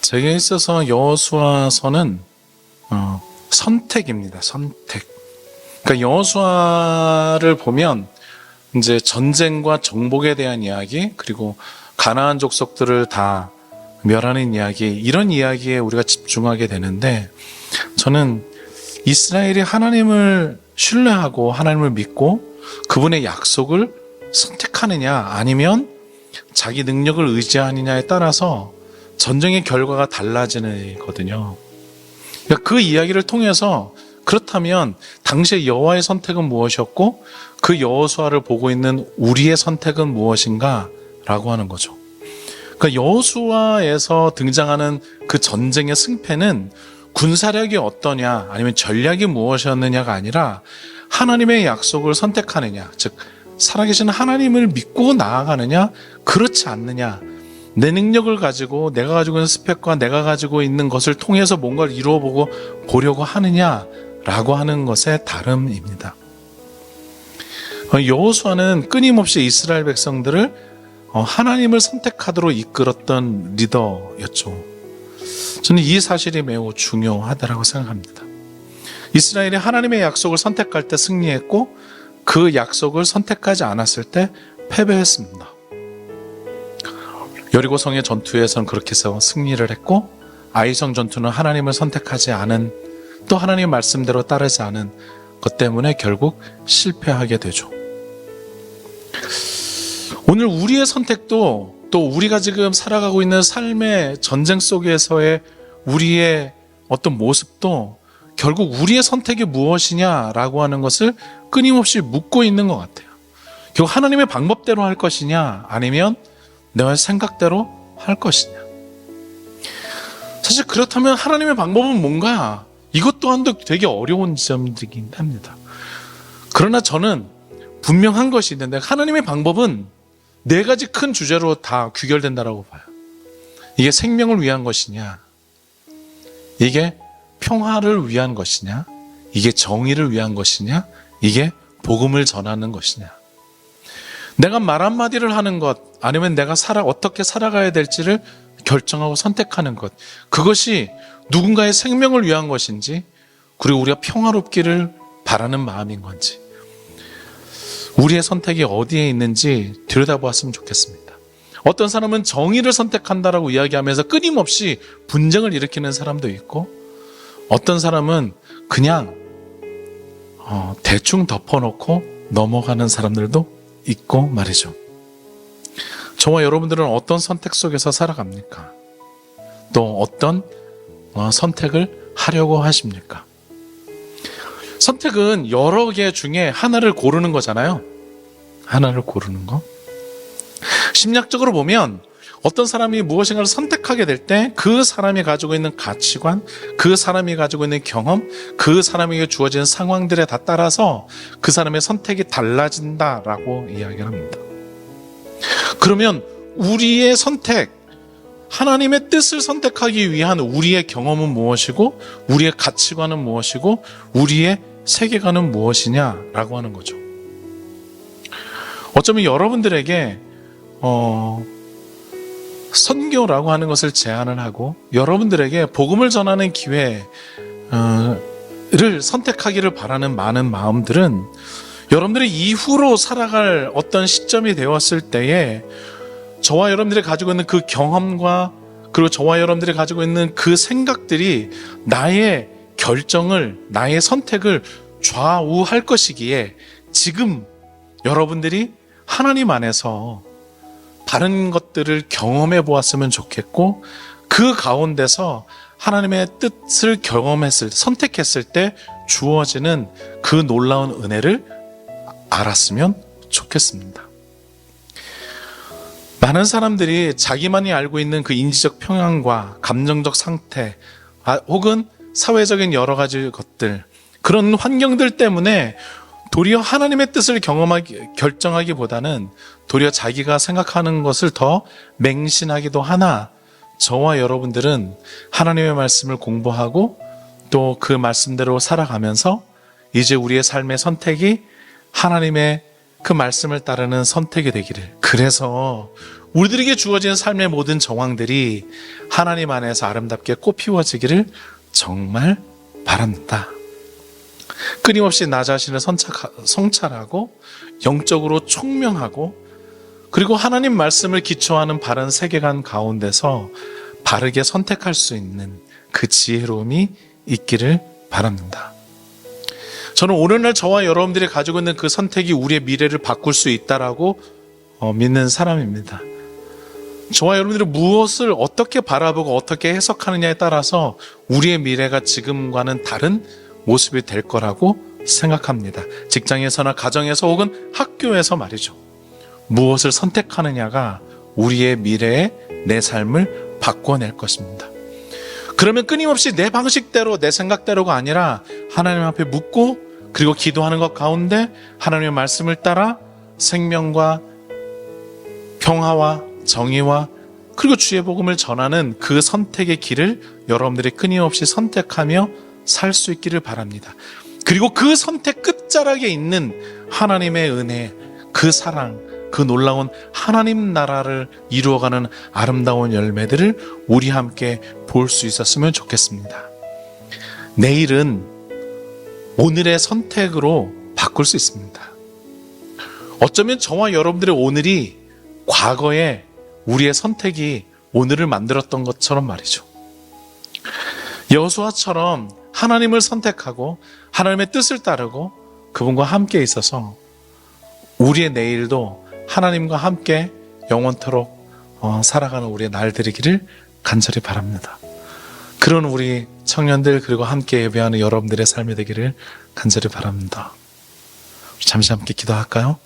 제게 있어서 여호수아서는 선택입니다. 선택. 그러니까 여호수아를 보면 이제 전쟁과 정복에 대한 이야기, 그리고 가나안 족속들을 다 멸하는 이야기, 이런 이야기에 우리가 집중하게 되는데, 저는 이스라엘이 하나님을 신뢰하고 하나님을 믿고 그분의 약속을 선택하느냐 아니면 자기 능력을 의지하느냐에 따라서 전쟁의 결과가 달라지는 거거든요. 그러니까 그 이야기를 통해서 그렇다면 당시의 여호와의 선택은 무엇이었고 그 여호수아를 보고 있는 우리의 선택은 무엇인가 라고 하는 거죠. 그러니까 여호수아에서 등장하는 그 전쟁의 승패는 군사력이 어떠냐 아니면 전략이 무엇이었느냐가 아니라 하나님의 약속을 선택하느냐, 즉 살아계신 하나님을 믿고 나아가느냐 그렇지 않느냐, 내 능력을 가지고 내가 가지고 있는 스펙과 내가 가지고 있는 것을 통해서 뭔가를 이루어보고 보려고 하느냐라고 하는 것의 다름입니다. 여호수아는 끊임없이 이스라엘 백성들을 하나님을 선택하도록 이끌었던 리더였죠. 저는 이 사실이 매우 중요하다고 생각합니다. 이스라엘이 하나님의 약속을 선택할 때 승리했고 그 약속을 선택하지 않았을 때 패배했습니다. 여리고성의 전투에서는 그렇게 해서 승리를 했고, 아이성 전투는 하나님을 선택하지 않은, 또 하나님의 말씀대로 따르지 않은 것 때문에 결국 실패하게 되죠. 오늘 우리의 선택도, 또 우리가 지금 살아가고 있는 삶의 전쟁 속에서의 우리의 어떤 모습도 결국 우리의 선택이 무엇이냐라고 하는 것을 끊임없이 묻고 있는 것 같아요. 결국 하나님의 방법대로 할 것이냐 아니면 내 생각대로 할 것이냐. 사실 그렇다면 하나님의 방법은 뭔가, 이것 또한도 되게 어려운 지점이긴 합니다. 그러나 저는 분명한 것이 있는데, 하나님의 방법은 네 가지 큰 주제로 다 귀결된다라고 봐요. 이게 생명을 위한 것이냐, 이게 평화를 위한 것이냐, 이게 정의를 위한 것이냐, 이게 복음을 전하는 것이냐. 내가 말 한마디를 하는 것, 아니면 내가 어떻게 살아가야 될지를 결정하고 선택하는 것, 그것이 누군가의 생명을 위한 것인지, 그리고 우리가 평화롭기를 바라는 마음인 건지, 우리의 선택이 어디에 있는지 들여다보았으면 좋겠습니다. 어떤 사람은 정의를 선택한다라고 이야기하면서 끊임없이 분쟁을 일으키는 사람도 있고, 어떤 사람은 그냥 대충 덮어놓고 넘어가는 사람들도 있고 말이죠. 저와 여러분들은 어떤 선택 속에서 살아갑니까? 또 어떤 선택을 하려고 하십니까? 선택은 여러 개 중에 하나를 고르는 거잖아요. 하나를 고르는 거. 심리학적으로 보면 어떤 사람이 무엇인가를 선택하게 될 때 그 사람이 가지고 있는 가치관, 그 사람이 가지고 있는 경험, 그 사람에게 주어진 상황들에 다 따라서 그 사람의 선택이 달라진다라고 이야기를 합니다. 그러면 우리의 선택, 하나님의 뜻을 선택하기 위한 우리의 경험은 무엇이고, 우리의 가치관은 무엇이고, 우리의 세계관은 무엇이냐라고 하는 거죠. 어쩌면 여러분들에게 선교라고 하는 것을 제안을 하고 여러분들에게 복음을 전하는 기회를 선택하기를 바라는 많은 마음들은 여러분들이 이후로 살아갈 어떤 시점이 되었을 때에 저와 여러분들이 가지고 있는 그 경험과, 그리고 저와 여러분들이 가지고 있는 그 생각들이 나의 결정을, 나의 선택을 좌우할 것이기에 지금 여러분들이 하나님 안에서 다른 것들을 경험해 보았으면 좋겠고, 그 가운데서 하나님의 뜻을 선택했을 때 주어지는 그 놀라운 은혜를 알았으면 좋겠습니다. 많은 사람들이 자기만이 알고 있는 그 인지적 평양과 감정적 상태, 혹은 사회적인 여러 가지 것들, 그런 환경들 때문에 도리어 하나님의 뜻을 결정하기보다는 도리어 자기가 생각하는 것을 더 맹신하기도 하나, 저와 여러분들은 하나님의 말씀을 공부하고 또 그 말씀대로 살아가면서 이제 우리의 삶의 선택이 하나님의 그 말씀을 따르는 선택이 되기를, 그래서 우리들에게 주어진 삶의 모든 정황들이 하나님 안에서 아름답게 꽃피워지기를 정말 바랍니다. 끊임없이 나 자신을 성찰하고 영적으로 총명하고 그리고 하나님 말씀을 기초하는 바른 세계관 가운데서 바르게 선택할 수 있는 그 지혜로움이 있기를 바랍니다. 저는 오늘날 저와 여러분들이 가지고 있는 그 선택이 우리의 미래를 바꿀 수 있다라고 믿는 사람입니다. 저와 여러분들이 무엇을 어떻게 바라보고 어떻게 해석하느냐에 따라서 우리의 미래가 지금과는 다른 모습이 될 거라고 생각합니다. 직장에서나 가정에서 혹은 학교에서 말이죠. 무엇을 선택하느냐가 우리의 미래에 내 삶을 바꿔낼 것입니다. 그러면 끊임없이 내 방식대로 내 생각대로가 아니라 하나님 앞에 묻고 그리고 기도하는 것 가운데 하나님의 말씀을 따라 생명과 평화와 정의와 그리고 주의 복음을 전하는 그 선택의 길을 여러분들이 끊임없이 선택하며 살 수 있기를 바랍니다. 그리고 그 선택 끝자락에 있는 하나님의 은혜, 그 사랑, 그 놀라운 하나님 나라를 이루어가는 아름다운 열매들을 우리 함께 볼 수 있었으면 좋겠습니다. 내일은 오늘의 선택으로 바꿀 수 있습니다. 어쩌면 저와 여러분들의 오늘이 과거에 우리의 선택이 오늘을 만들었던 것처럼 말이죠. 여호수아처럼 하나님을 선택하고 하나님의 뜻을 따르고 그분과 함께 있어서 우리의 내일도 하나님과 함께 영원토록 살아가는 우리의 날들이기를 간절히 바랍니다. 그런 우리 청년들 그리고 함께 예배하는 여러분들의 삶이 되기를 간절히 바랍니다. 잠시 함께 기도할까요?